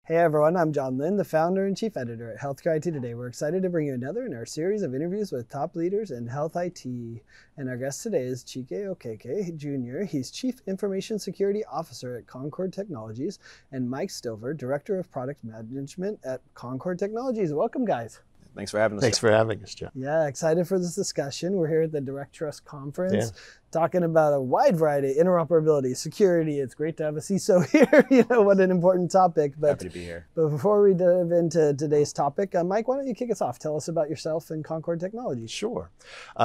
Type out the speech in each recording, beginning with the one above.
Hey everyone, I'm John Lynn, the founder and chief editor at Healthcare IT Today. We're excited to bring you another in our series of interviews with top leaders in health IT. And our guest today is Chike Okeke Jr. He's Chief Information Security Officer at Concord Technologies, and Mike Stover, Director of Product Management at Concord Technologies. Welcome, guys. Thanks for having us. Thanks for having us, John. Yeah, excited for this discussion. We're here at the DirectTrust conference talking about a wide variety of interoperability, security. It's great to have a CISO here. What an important topic. But, happy to be here. But before we dive into today's topic, Mike, why don't you kick us off? Tell us about yourself and Concord Technologies. Sure.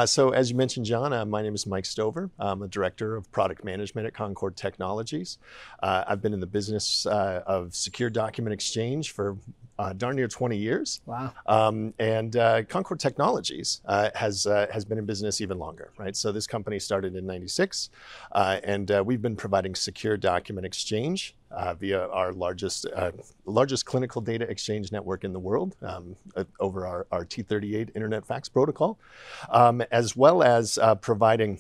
So as you mentioned, John, my name is Mike Stover. I'm a Director of Product Management at Concord Technologies. I've been in the business of secure document exchange for darn near 20 years. Wow. And Concord Technologies has been in business even longer, right? So this company started in '96, and we've been providing secure document exchange via our largest clinical data exchange network in the world, over our T38 Internet Fax Protocol, as well as providing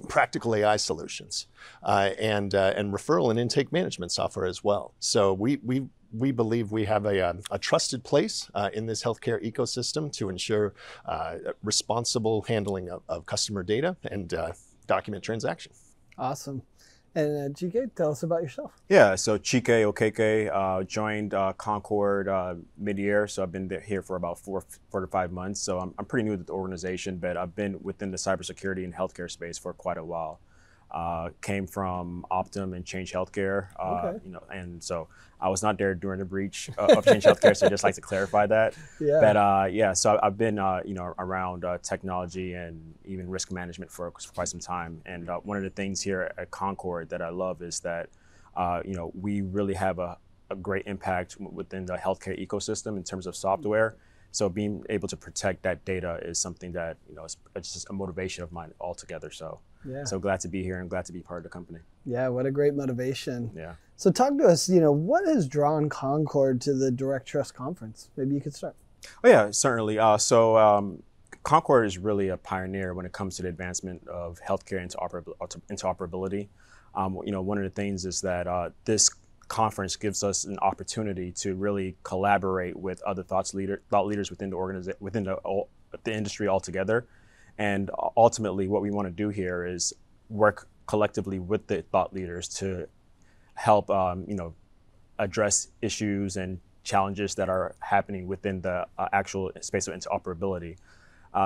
practical AI solutions and referral and intake management software as well. So we believe we have a trusted place in this healthcare ecosystem to ensure responsible handling of customer data and document transaction. Awesome. And Chike, tell us about yourself. Yeah, so Chike Okeke joined Concord mid-year, so I've been here for about 4 to 5 months. So I'm pretty new to the organization, but I've been within the cybersecurity and healthcare space for quite a while. Came from Optum and Change Healthcare, and so I was not there during the breach of Change Healthcare, so I just like to clarify that. Yeah. But so I've been around technology and even risk management for quite some time. And one of the things here at Concord that I love is that we really have a great impact within the healthcare ecosystem in terms of software. So being able to protect that data is something that is just a motivation of mine altogether. So so glad to be here and glad to be part of the company. Yeah, what a great motivation. Yeah. So talk to us, what has drawn Concord to the DirectTrust conference? Maybe you could start. Oh yeah, certainly. So Concord is really a pioneer when it comes to the advancement of healthcare interoperability. One of the things is that this conference gives us an opportunity to really collaborate with other thought leaders within the industry altogether. And ultimately, what we want to do here is work collectively with the thought leaders to help, address issues and challenges that are happening within the actual space of interoperability.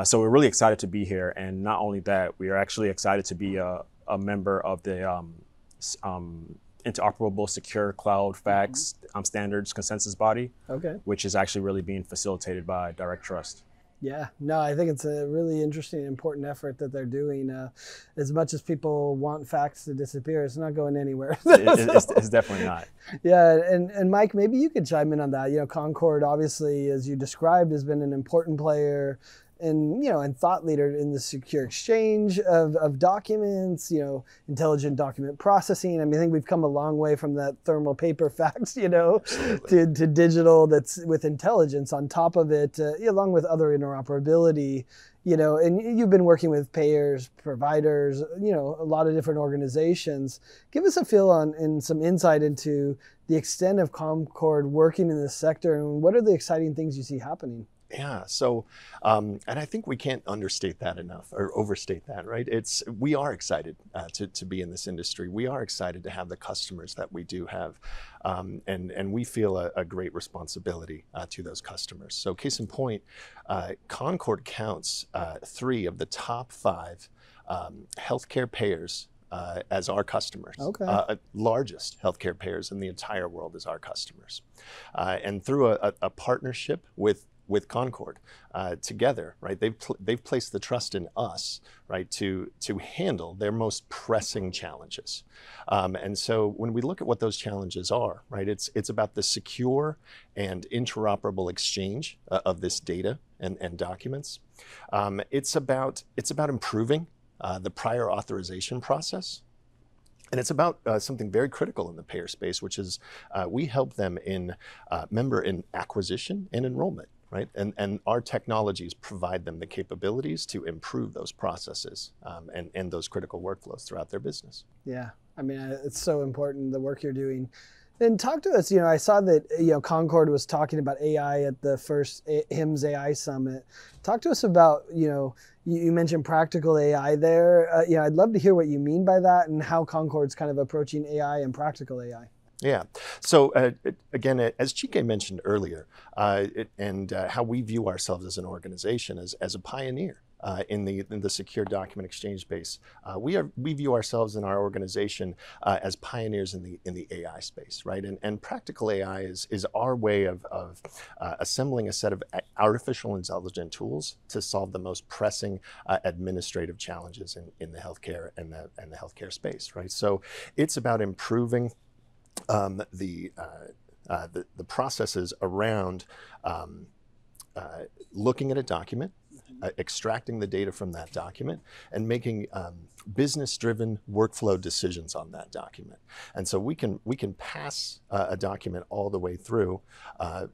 So we're really excited to be here, and not only that, we are actually excited to be a member of the interoperable secure cloud fax standards consensus body, which is actually really being facilitated by DirectTrust. Yeah, no, I think it's a really interesting, important effort that they're doing. As much as people want fax to disappear, it's not going anywhere. It's definitely not. Yeah, and Mike, maybe you could chime in on that. Concord, obviously, as you described, has been an important player and thought leader in the secure exchange of documents, intelligent document processing. I think we've come a long way from that thermal paper fax, to digital that's with intelligence on top of it, along with other interoperability, and you've been working with payers, providers, a lot of different organizations. Give us a feel and some insight into the extent of Concord working in this sector, and what are the exciting things you see happening? Yeah, so, and I think we can't understate that enough or overstate that, right? We are excited to be in this industry. We are excited to have the customers that we do have, and we feel a great responsibility to those customers. So case in point, Concord counts 3 of the top 5 healthcare payers as our customers. Largest healthcare payers in the entire world as our customers. And through a partnership with Concord together, right? They've placed the trust in us, right, to handle their most pressing challenges. And so when we look at what those challenges are, right, it's about the secure and interoperable exchange of this data and documents. It's about improving the prior authorization process. And it's about something very critical in the payer space, which is we help them in member in acquisition and enrollment. Right? And our technologies provide them the capabilities to improve those processes and those critical workflows throughout their business. Yeah, it's so important, the work you're doing. And talk to us, I saw that, Concord was talking about AI at the first HIMSS AI Summit. Talk to us about, you mentioned practical AI there. I'd love to hear what you mean by that and how Concord's kind of approaching AI and practical AI. Yeah. So again, as Chike mentioned earlier, how we view ourselves as an organization as a pioneer in the secure document exchange space. We view ourselves in our organization as pioneers in the AI space, right? And practical AI is our way of assembling a set of artificial intelligence tools to solve the most pressing administrative challenges in the healthcare and the healthcare space, right? So it's about improving the processes around looking at a document, extracting the data from that document, and making business-driven workflow decisions on that document. And so we can pass a document all the way through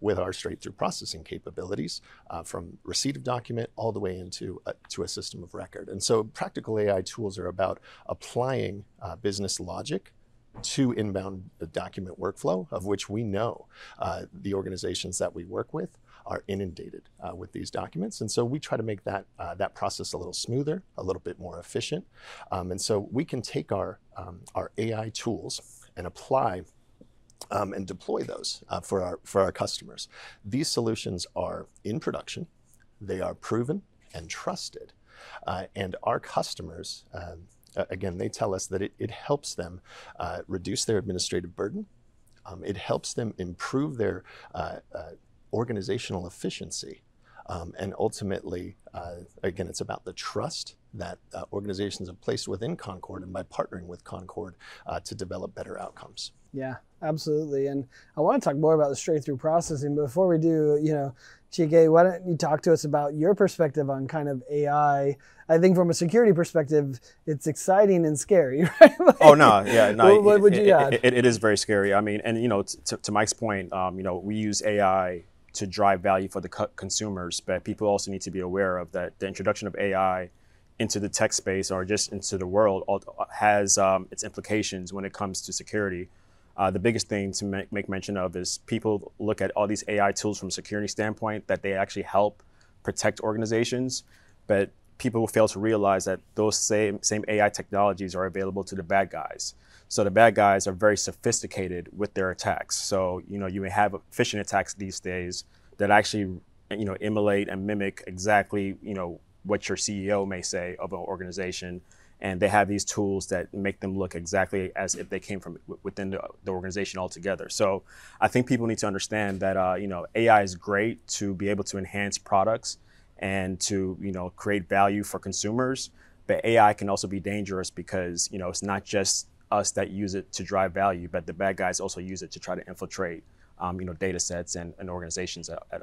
with our straight-through processing capabilities, from receipt of document all the way into to a system of record. And so practical AI tools are about applying business logic to inbound document workflow, of which we know the organizations that we work with are inundated with these documents. And so we try to make that process a little smoother, a little bit more efficient. And so we can take our AI tools and apply and deploy those for our customers. These solutions are in production, they are proven and trusted, and our customers, again, they tell us that it helps them reduce their administrative burden. It helps them improve their organizational efficiency. And ultimately, again, it's about the trust that organizations have placed within Concord, and by partnering with Concord to develop better outcomes. Yeah, absolutely. And I want to talk more about the straight-through processing. But before we do, Chike, why don't you talk to us about your perspective on kind of AI? I think from a security perspective, it's exciting and scary, right? Oh, no, yeah. No, what would you add? It is very scary. I mean, and, to Mike's point, we use AI to drive value for the consumers, but people also need to be aware of that the introduction of AI into the tech space or just into the world has its implications when it comes to security. The biggest thing to make mention of is people look at all these AI tools from a security standpoint, that they actually help protect organizations, but people fail to realize that those same AI technologies are available to the bad guys. So the bad guys are very sophisticated with their attacks. So, you may have phishing attacks these days that actually, emulate and mimic exactly, what your CEO may say of an organization. And they have these tools that make them look exactly as if they came from within the organization altogether. So I think people need to understand that, AI is great to be able to enhance products and to, create value for consumers. But AI can also be dangerous because, it's not just us that use it to drive value, but the bad guys also use it to try to infiltrate, data sets and organizations at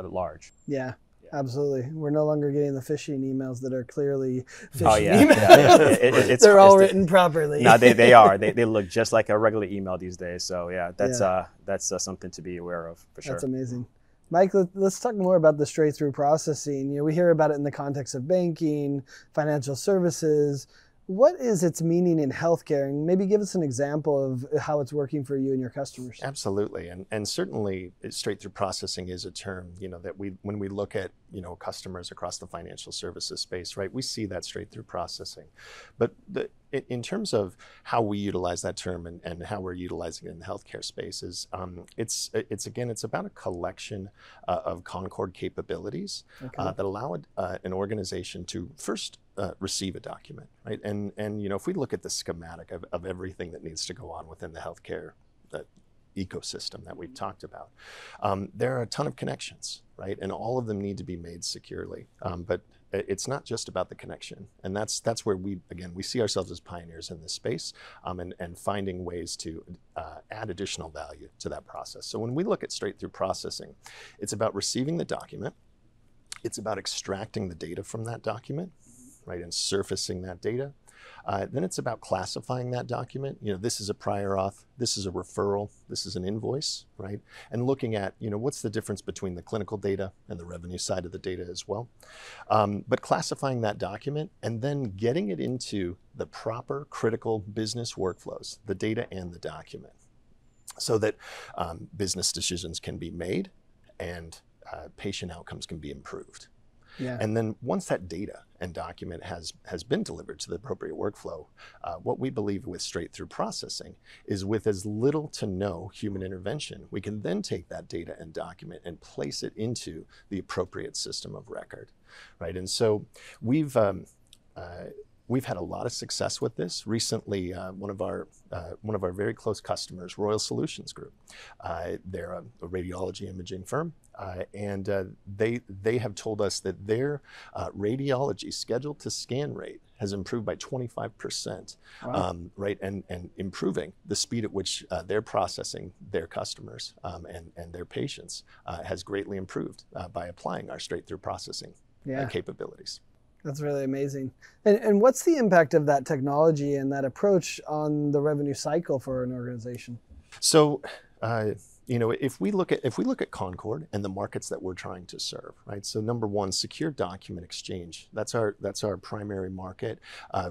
large. Yeah. Absolutely. We're no longer getting the phishing emails that are clearly phishing Oh, yeah. emails. They're all written properly. No, they are. They look just like a regular email these days. So yeah, that's something to be aware of for sure. That's amazing. Mike, let's talk more about the straight-through processing. We hear about it in the context of banking, financial services. What is its meaning in healthcare? And maybe give us an example of how it's working for you and your customers. Absolutely, and certainly straight-through processing is a term, that when we look at, customers across the financial services space, right, we see that straight-through processing. But in terms of how we utilize that term and how we're utilizing it in the healthcare space is, it's about a collection of Concord capabilities that allow an organization to first receive a document, right? And if we look at the schematic of everything that needs to go on within the healthcare ecosystem that we've talked about, there are a ton of connections, right? And all of them need to be made securely. But it's not just about the connection. And that's where we see ourselves as pioneers in this space, and finding ways to add additional value to that process. So when we look at straight-through processing, it's about receiving the document. It's about extracting the data from that document, right, and surfacing that data. Then it's about classifying that document. This is a prior auth, this is a referral, this is an invoice, right? And looking at, what's the difference between the clinical data and the revenue side of the data as well. But classifying that document and then getting it into the proper critical business workflows, the data and the document, so that business decisions can be made and patient outcomes can be improved. Yeah. And then once that data and document has been delivered to the appropriate workflow, what we believe with straight-through processing is with as little to no human intervention, we can then take that data and document and place it into the appropriate system of record, right? And so we've had a lot of success with this. Recently, one of our very close customers, Royal Solutions Group, they're a radiology imaging firm, and they have told us that their radiology scheduled to scan rate has improved by 25%, Wow. right? And improving the speed at which they're processing their customers and their patients has greatly improved by applying our straight-through processing capabilities. That's really amazing. And what's the impact of that technology and that approach on the revenue cycle for an organization? So, you know, if we look at Concord and the markets that we're trying to serve, right? So, number one, secure document exchange. That's our primary market.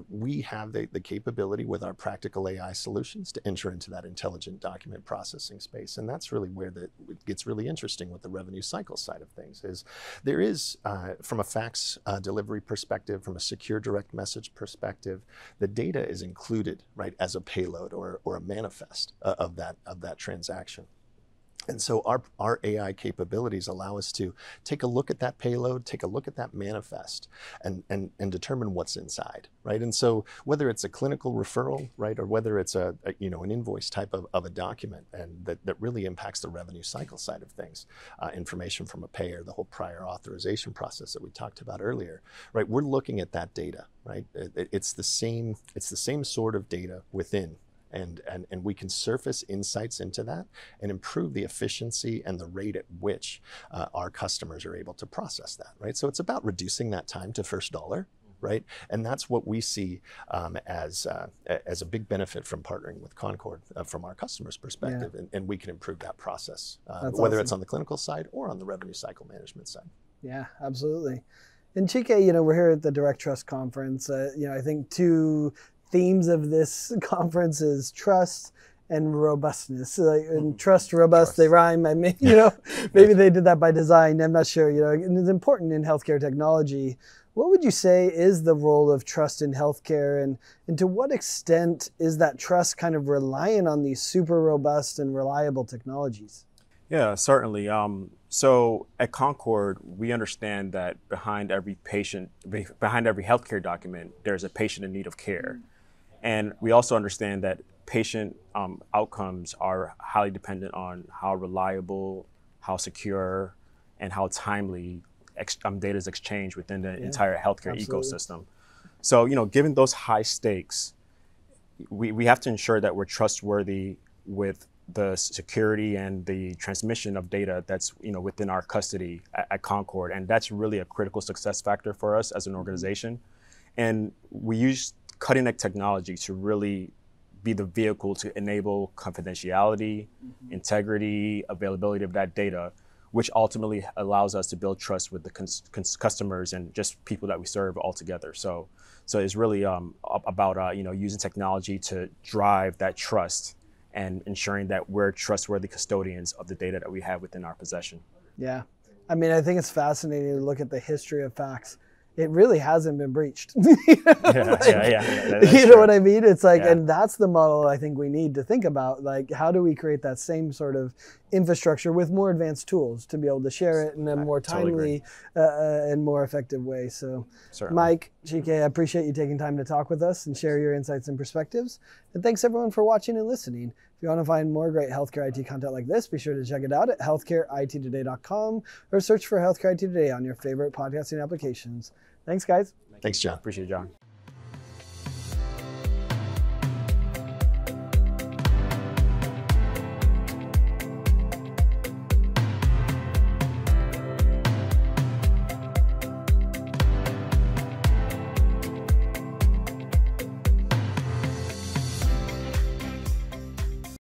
We have the capability with our practical AI solutions to enter into that intelligent document processing space, and that's really where it gets really interesting with the revenue cycle side of things. Is there is from a fax delivery perspective, from a secure direct message perspective, the data is included, right, as a payload or a manifest of that transaction. And so our AI capabilities allow us to take a look at that payload, take a look at that manifest, and determine what's inside, right? And so whether it's a clinical referral, right, or whether it's an invoice type of a document, and that really impacts the revenue cycle side of things, information from a payer, the whole prior authorization process that we talked about earlier, right? We're looking at that data, right? It's the same sort of data within. And we can surface insights into that and improve the efficiency and the rate at which our customers are able to process that, right? So it's about reducing that time to first dollar, right? And that's what we see as a big benefit from partnering with Concord from our customers' perspective, and we can improve that process, whether it's on the clinical side or on the revenue cycle management side. Yeah, absolutely. And Chike, you know, we're here at the DirectTrust conference. You know, I think two themes of this conference is trust and robustness. And trust, robust, they rhyme. I mean, you know, maybe they did that by design. I'm not sure. You know, and it's important in healthcare technology. What would you say is the role of trust in healthcare, and to what extent is that trust kind of reliant on these super robust and reliable technologies? Yeah, certainly. So at Concord, we understand that behind every healthcare document, there's a patient in need of care. And we also understand that patient outcomes are highly dependent on how reliable, how secure, and how timely data is exchanged within the entire healthcare ecosystem. So, you know, given those high stakes, we have to ensure that we're trustworthy with the security and the transmission of data that's, you know, within our custody at Concord. And that's really a critical success factor for us as an organization. And we use cutting-edge technology to really be the vehicle to enable confidentiality, integrity, availability of that data, which ultimately allows us to build trust with the customers and just people that we serve altogether. So it's really about you know, using technology to drive that trust and ensuring that we're trustworthy custodians of the data that we have within our possession. Yeah, I mean, I think it's fascinating to look at the history of fax. It really hasn't been breached. You know what I mean? It's like, and that's the model I think we need to think about. Like, how do we create that same sort of infrastructure with more advanced tools to be able to share it in a more timely and more effective way? So, Mike, Chike, I appreciate you taking time to talk with us and share your insights and perspectives. And thanks everyone for watching and listening. If you want to find more great healthcare IT content like this, be sure to check it out at healthcareittoday.com or search for Healthcare IT Today on your favorite podcasting applications. Thanks, guys. Thanks, John. Appreciate it, John.